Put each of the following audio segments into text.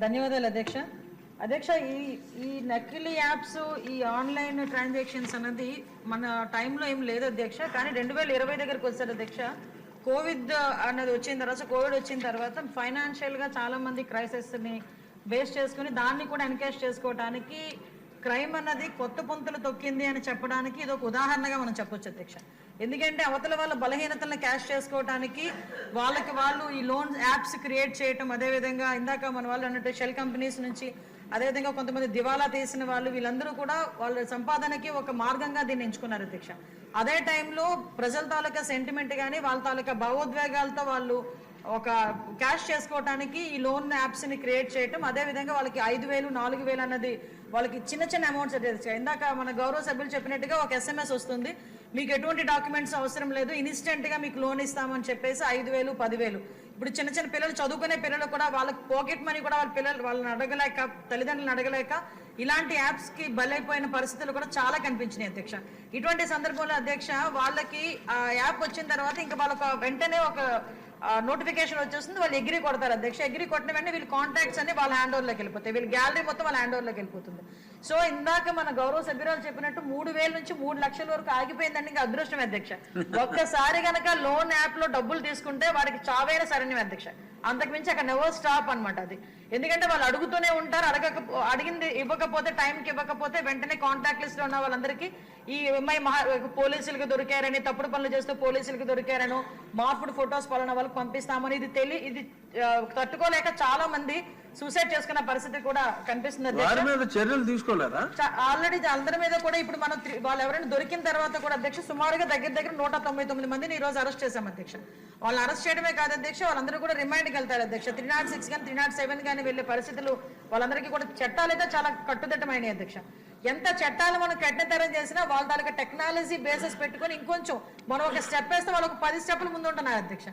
ధన్యవాదాలు అధ్యక్ష. అధ్యక్ష, ఈ నకిలీ యాప్స్, ఈ ఆన్లైన్ ట్రాన్సాక్షన్స్ అన్నది మన టైంలో ఏం లేదు అధ్యక్ష. కానీ 2020 దగ్గరకు వచ్చారు అధ్యక్ష. కోవిడ్ అన్నది వచ్చిన తర్వాత, కోవిడ్ వచ్చిన తర్వాత ఫైనాన్షియల్గా చాలామంది క్రైసిస్ని బేస్ చేసుకుని దాన్ని కూడా ఎన్కేష్ చేసుకోవడానికి క్రైమ్ అన్నది కొత్త పొంతులు తొక్కింది అని చెప్పడానికి ఇది ఒక ఉదాహరణగా మనం చెప్పొచ్చు అధ్యక్ష. ఎందుకంటే అవతల వాళ్ళ బలహీనతలను క్యాష్ చేసుకోవడానికి వాళ్ళు ఈ లోన్ యాప్స్ క్రియేట్ చేయటం, అదేవిధంగా ఇందాక మన వాళ్ళు అన్నట్టు షెల్ కంపెనీస్ నుంచి, అదేవిధంగా కొంతమంది దివాలా తీసిన వాళ్ళు, వీళ్ళందరూ కూడా వాళ్ళ సంపాదనకి ఒక మార్గంగా దీన్ని ఎంచుకున్నారు అధ్యక్ష. అదే టైంలో ప్రజల తాలూకా సెంటిమెంట్ కానీ వాళ్ళ తాలూకా భావోద్వేగాలతో వాళ్ళు ఒక క్యాష్ చేసుకోవడానికి ఈ లోన్ యాప్స్ని క్రియేట్ చేయటం, అదేవిధంగా వాళ్ళకి 5,000 4,000 అన్నది వాళ్ళకి చిన్న చిన్న అమౌంట్స్ అధ్యక్ష. ఇందాక మన గౌరవ సభ్యులు చెప్పినట్టుగా ఒక SMS వస్తుంది, మీకు ఎటువంటి డాక్యుమెంట్స్ అవసరం లేదు, ఇన్స్టెంట్గా మీకు లోన్ ఇస్తామని చెప్పేసి 5,000 10,000. ఇప్పుడు చిన్న చిన్న పిల్లలు, చదువుకునే పిల్లలు కూడా వాళ్ళకి పాకెట్ మనీ కూడా వాళ్ళని అడగలేక, తల్లిదండ్రులను అడగలేక ఇలాంటి యాప్స్కి బలైపోయిన పరిస్థితులు కూడా చాలా కనిపించినాయి అధ్యక్ష. ఇటువంటి సందర్భంలో అధ్యక్ష వాళ్ళకి ఆ యాప్ వచ్చిన తర్వాత ఇంకా వాళ్ళకి వెంటనే ఒక నోటిఫికేషన్ వచ్చేస్తుంది, వాళ్ళు ఎగ్రీ కొడతారు అధ్యక్ష. ఎగ్రీ కొట్టిన వెంటనే వీళ్ళ కాంటాక్ట్స్ అన్ని వాళ్ళ హ్యాండ్ ఓవర్లోకి వెళ్ళిపోతాయి, వీళ్ళ గ్యాలరీ మొత్తం వాళ్ళ హ్యాండ్ ఓవర్లోకి వెళ్ళిపోతుంది. సో ఇందాక మన గౌరవ సభ్యురాలు చెప్పినట్టు 3,000 నుంచి 3 లక్షల వరకు ఆగిపోయిందండి. ఇంకా అదృష్టం అధ్యక్ష. ఒక్కసారి కనుక లోన్ యాప్ లో డబ్బులు తీసుకుంటే వాడికి చావైన శరణ్యం అధ్యక్ష. అంతకుమించి అక్కడ నెవర్ స్టాప్ అనమాట అది. ఎందుకంటే వాళ్ళు అడుగుతూనే ఉంటారు, అడిగింది ఇవ్వకపోతే, టైంకి ఇవ్వకపోతే వెంటనే కాంటాక్ట్ లిస్ట్ లో ఉన్న వాళ్ళందరికీ ఈ అమ్మాయి పోలీసులకు దొరికారని, తప్పుడు పనులు చేస్తూ పోలీసులకు దొరికారనో, మార్పుడు ఫొటోస్ పలానా వాళ్ళకి పంపిస్తామని ఇది తట్టుకోలేక చాలా మంది సూసైడ్ చేసుకున్న పరిస్థితి కూడా కనిపిస్తుంది. చర్యలు తీసుకోలేదా? ఆల్రెడీ అందరి మీద కూడా ఇప్పుడు మనం వాళ్ళు ఎవరైనా దొరికిన తర్వాత కూడా అధ్యక్ష సుమారుగా దగ్గర 199 మందిని ఈ రోజు అరెస్ట్ చేశాం అధ్యక్ష. వాళ్ళు అరెస్ట్ చేయడమే కాదు అధ్యక్ష, వాళ్ళందరూ కూడా రిమైండ్కి వెళ్తారు అధ్యక్ష. 306 కానీ 307 కానీ వెళ్ళే పరిస్థితులు వాళ్ళందరికీ కూడా చట్టాలు అయితే చాలా కట్టుదిట్టమైనవి అధ్యక్ష. ఎంత చట్టాలు మనం కఠినతరం చేసినా వాళ్ళ తాలూకా టెక్నాలజీ బేసెస్ పెట్టుకుని ఇంకొంచెం మనం ఒక స్టెప్ వేస్తే వాళ్ళకు 10 స్టెప్లు ముందు ఉంటున్నారు అధ్యక్ష.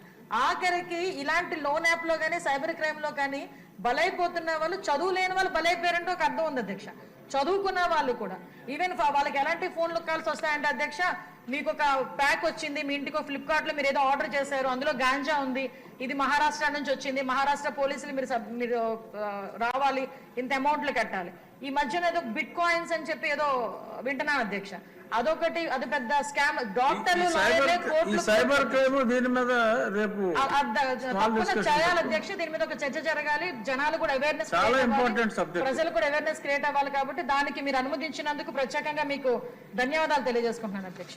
ఆఖరికి ఇలాంటి లోన్ యాప్ లో కానీ సైబర్ క్రైమ్ లో కానీ బలైపోతున్న వాళ్ళు, చదువు లేని వాళ్ళు బలైపోయారంటే ఒక అర్థం ఉంది అధ్యక్ష. చదువుకున్న వాళ్ళు కూడా ఈవెన్ వాళ్ళకి ఎలాంటి ఫోన్లు కాల్స్ వస్తాయంటే అధ్యక్ష, మీకు ఒక ప్యాక్ వచ్చింది మీ ఇంటికి, ఫ్లిప్కార్ట్ లో మీరు ఏదో ఆర్డర్ చేశారు, అందులో గాంజా ఉంది, ఇది మహారాష్ట్ర నుంచి వచ్చింది, మహారాష్ట్ర పోలీసులు మీరు రావాలి, ఇంత అమౌంట్లు కట్టాలి. ఈ మధ్యన ఏదో బిట్ కాయిన్స్ అని చెప్పి ఏదో వింటున్నాను అధ్యక్ష. అదొకటి, అది పెద్ద స్కామ్. డాక్టర్లు సైబర్ క్రైమ్ దీని మీద రేపు చేయాలి అధ్యక్ష. దీని మీద ఒక చర్చ జరగాలి, జనాలు కూడా అవేర్నెస్, ప్రజలు కూడా అవేర్నెస్ క్రియేట్ అవ్వాలి. కాబట్టి దానికి మీరు అనుమతించినందుకు ప్రత్యేకంగా మీకు ధన్యవాదాలు తెలియజేసుకుంటున్నాను అధ్యక్ష.